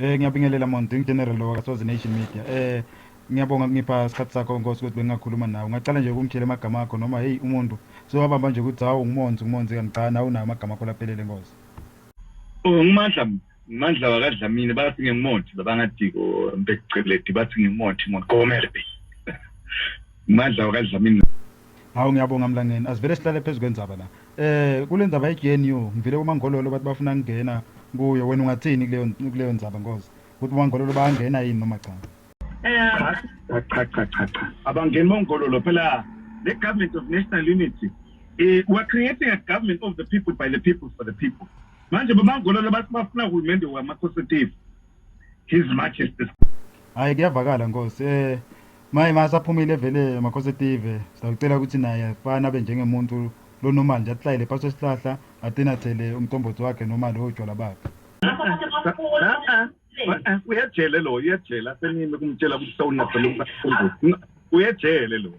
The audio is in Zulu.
Ngiyabingelela Monti General wakwaSwazi Nation Media. Ngiyabonga ngipha isikhathi sakho Nkosi ukuthi bengingakhuluma nawe. Ngacala nje ukungitshela amagama akho noma hey umuntu sowabamba nje ukuthi hawu umonzi kangiqana awunayo amagama akho laphelele Nkosi. Ngimandla wakadlamini bathi ngemonti babangadiko mpekuceledi bathi ngemonti Montgomery. Ngimandla wakadlamini. Hawu ngiyabonga mlangeni. Asivele sihlale phezulu kwendzaba la. Kule ndzaba yeGNU ngivile kumangololo bathi bafuna ngena kuyo wena ungathini kuleyo ndzaba Nkosi. Ukuthi umangololo bayangena yini noma cha? Cha. Abangeni mongololo phela the government of national unity. We're creating a government of the people by the people for the people. Manje bamangololo bathi bafuna uhulumende wama-conservative. His Majesty. Hayi kuyavakala Nkosi. Maye masaphumile vele amaconservative sawucela ukuthi naye afana abe njengemuntu lo normal nje ahlale phansi esihlahla atenathele umtombothi wakhe noma lo utshwala bakhe. Uyajele lo, uyajela senini kumtshela ukuthi sawunaphela umntu. Uyajele lo.